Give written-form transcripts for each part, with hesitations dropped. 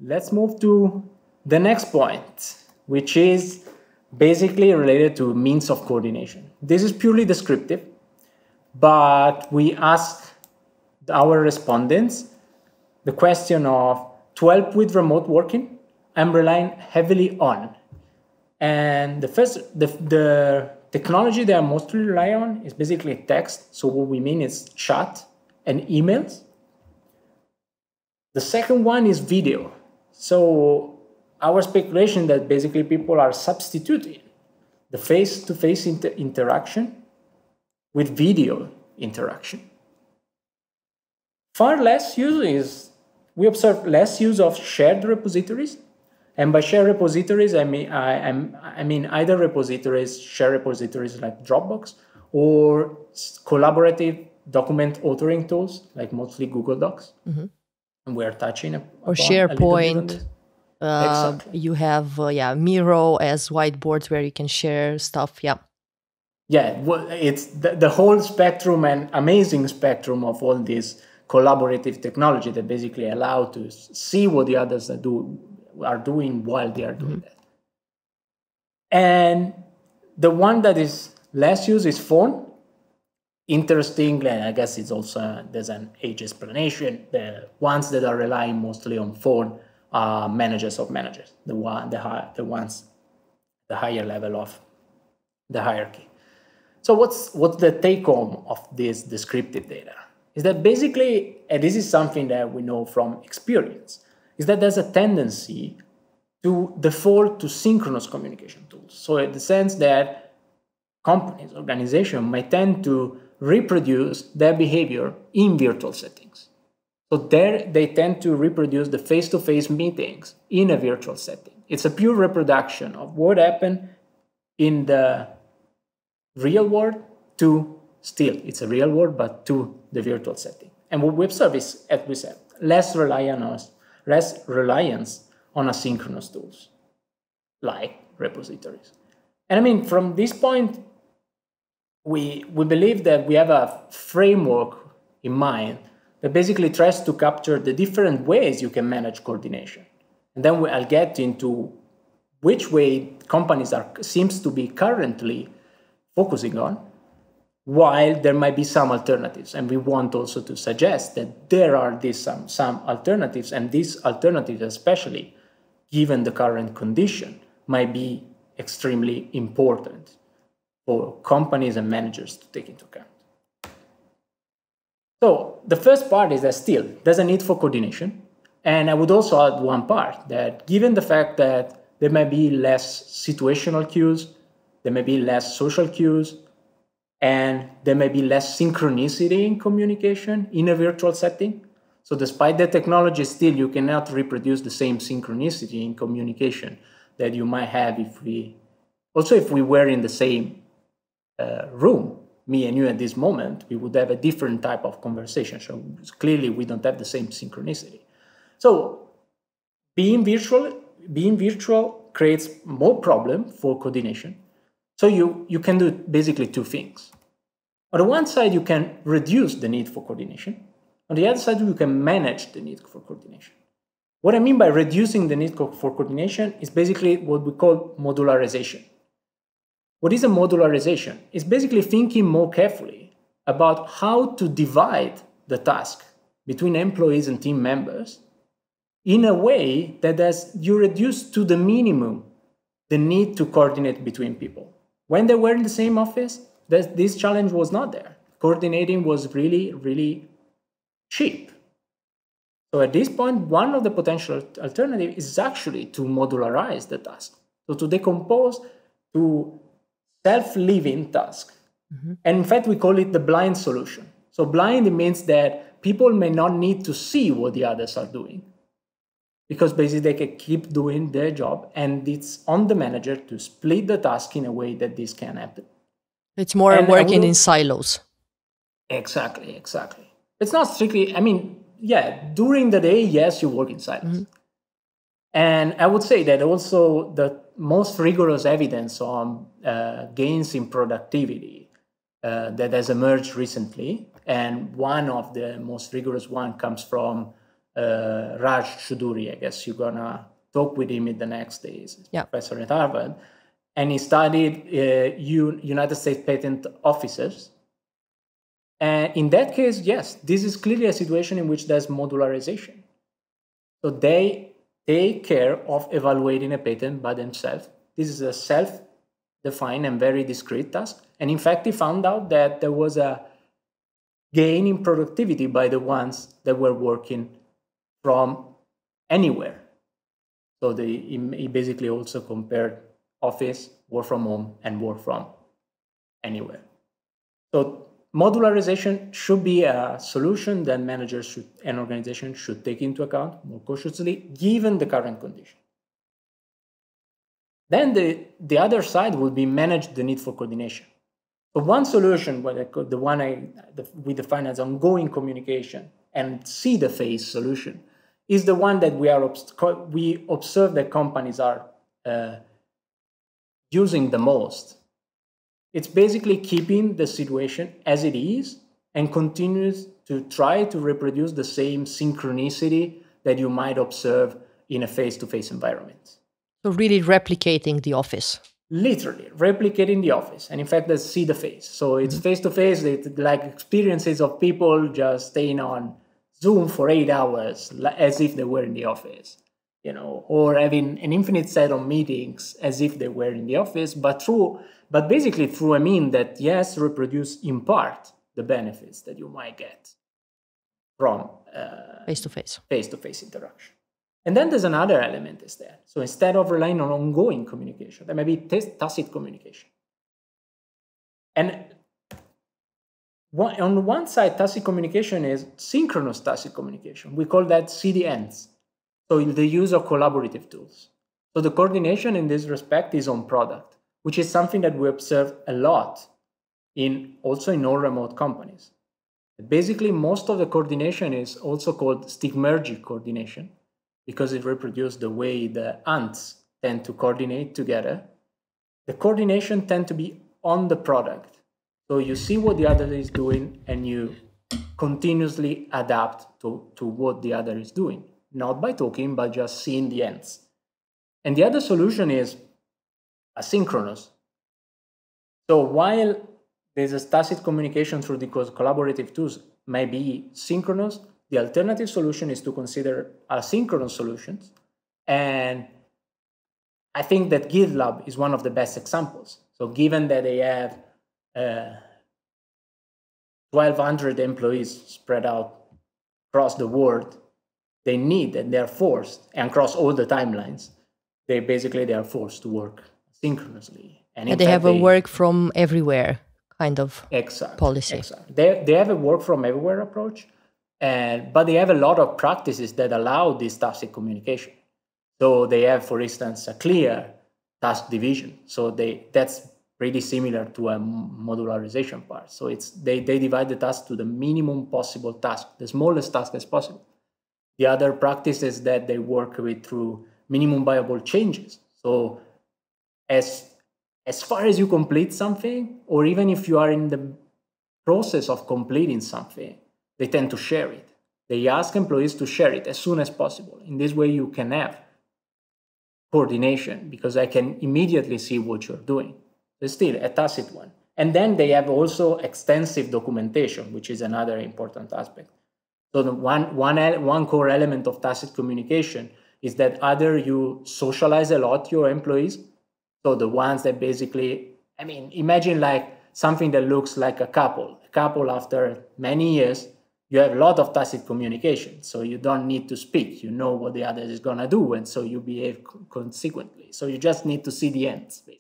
let's move to the next point, which is basically related to means of coordination. This is purely descriptive, but we asked our respondents the question of, to help with remote working, I'm relying heavily on. And the technology that I mostly rely on is basically text. So what we mean is chat and emails. The second one is video. So our speculation that basically people are substituting the face-to-face interaction with video interaction. Far less use is, we observe less use of shared repositories. And by shared repositories, I mean either repositories, shared repositories like Dropbox, or collaborative document authoring tools like mostly Google Docs. Mm-hmm. And we are touching or SharePoint. Exactly. You have Miro as whiteboards where you can share stuff. Yeah. Yeah, well, it's the whole spectrum and amazing spectrum of all this collaborative technology that basically allow to see what the others are doing while they are doing that. And the one that is less used is phone. Interestingly, and I guess it's also, there's an age explanation, the ones that are relying mostly on phone are managers of managers, the higher level of the hierarchy. So what's the take home of this descriptive data? Is that basically, and this is something that we know from experience, is that there's a tendency to default to synchronous communication tools. So in the sense that companies, organizations might tend to reproduce their behavior in virtual settings. So there they tend to reproduce the face-to-face meetings in a virtual setting. It's a pure reproduction of what happened in the real world to still, it's a real world, but to the virtual setting. And what we observe is, as we said, less reliance on asynchronous tools like repositories. And I mean, from this point, we believe that we have a framework in mind that basically tries to capture the different ways you can manage coordination. And then I'll get into which way companies seems to be currently focusing on, while there might be some alternatives. And we want also to suggest that there are some alternatives, and these alternatives, especially given the current condition, might be extremely important for companies and managers to take into account. So the first part is that still there's a need for coordination. And I would also add one part, that given the fact that there may be less situational cues, there may be less social cues, and there may be less synchronicity in communication in a virtual setting. So despite the technology, still you cannot reproduce the same synchronicity in communication that you might have if we were in the same room, me and you at this moment, we would have a different type of conversation. So clearly we don't have the same synchronicity. So being virtual creates more problem for coordination. So you can do basically two things. On the one side, you can reduce the need for coordination. On the other side, you can manage the need for coordination. What I mean by reducing the need for coordination is basically what we call modularization. What is a modularization? It's basically thinking more carefully about how to divide the task between employees and team members in a way that you reduce to the minimum the need to coordinate between people. When they were in the same office, this challenge was not there. Coordinating was really, really cheap. So at this point, one of the potential alternatives is actually to modularize the task. So to decompose to self-living task. Mm-hmm. And in fact, we call it the blind solution. So blind means that people may not need to see what the others are doing, because basically they can keep doing their job, and it's on the manager to split the task in a way that this can happen. It's more working in silos. Exactly. It's not strictly, during the day, yes, you work in silos. Mm-hmm. And I would say that also the most rigorous evidence on gains in productivity that has emerged recently, and one of the most rigorous one comes from Raj Choudhury. I guess you're gonna talk with him in the next days. Yeah. Professor at Harvard, and he studied United States patent officers. And in that case, yes, this is clearly a situation in which there's modularization. So they take care of evaluating a patent by themselves. This is a self-defined and very discrete task. And in fact, he found out that there was a gain in productivity by the ones that were working from anywhere. So he basically also compared office, work from home, and work from anywhere. So modularization should be a solution that managers and organizations should take into account more cautiously, given the current condition. Then the other side would be manage the need for coordination. So one solution, the one we define as ongoing communication and see the face solution, is the one that we observe that companies are using the most. It's basically keeping the situation as it is and continues to try to reproduce the same synchronicity that you might observe in a face-to-face environment. So really replicating the office. Literally replicating the office. And in fact, let's see the face. So it's face-to-face, like experiences of people just staying on Zoom for 8 hours as if they were in the office, or having an infinite set of meetings as if they were in the office, but basically through a mean that, yes, reproduce in part the benefits that you might get from face-to-face interaction. And then there's another element is there. So instead of relying on ongoing communication, there may be tacit communication. And on one side, tacit communication is synchronous tacit communication. We call that CDNs. So the use of collaborative tools. So the coordination in this respect is on product, which is something that we observe a lot also in all remote companies. Basically, most of the coordination is also called stigmergic coordination because it reproduces the way the ants tend to coordinate together. The coordination tends to be on the product. So you see what the other is doing and you continuously adapt to what the other is doing, not by talking, but just seeing the ends. And the other solution is asynchronous. So while there's a tacit communication through the collaborative tools may be synchronous, the alternative solution is to consider asynchronous solutions. And I think that GitLab is one of the best examples. So given that they have 1,200 employees spread out across the world, they need and they're forced, and across all the timelines, they are forced to work synchronously. And they have a work from everywhere kind of policy. Exactly. They have a work from everywhere approach, but they have a lot of practices that allow this tacit communication. So they have, for instance, a clear task division. So that's pretty similar to a modularization part. So they divide the task to the minimum possible task, the smallest task as possible. The other practice is that they work with through minimum viable changes. So as far as you complete something, or even if you are in the process of completing something, they tend to share it. They ask employees to share it as soon as possible. In this way, you can have coordination because I can immediately see what you're doing. It's still a tacit one. And then they have also extensive documentation, which is another important aspect. So the one core element of tacit communication is that either you socialize a lot your employees, so the ones that basically, imagine like something that looks like a couple. A couple after many years, you have a lot of tacit communication, so you don't need to speak. You know what the other is going to do, and so you behave consequently. So you just need to see the ends, basically.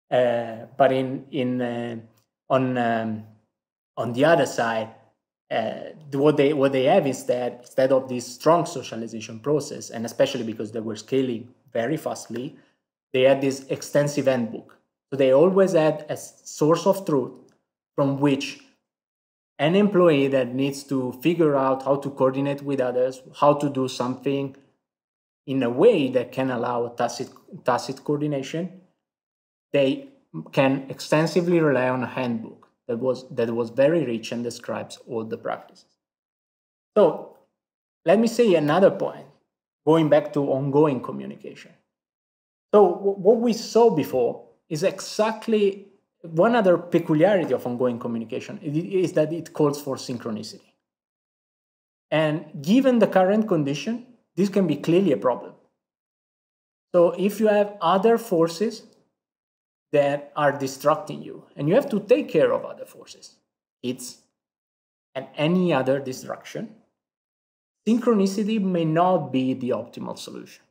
But on the other side, what they have instead of this strong socialization process, and especially because they were scaling very fastly, they had this extensive handbook. So they always had a source of truth from which an employee that needs to figure out how to coordinate with others, how to do something in a way that can allow tacit coordination, they can extensively rely on a handbook that was very rich and describes all the practices. So let me say another point, going back to ongoing communication. So what we saw before is exactly one other peculiarity of ongoing communication is that it calls for synchronicity. And given the current condition, this can be clearly a problem. So if you have other forces that are distracting you, and you have to take care of other forces, it's and any other distraction, synchronicity may not be the optimal solution.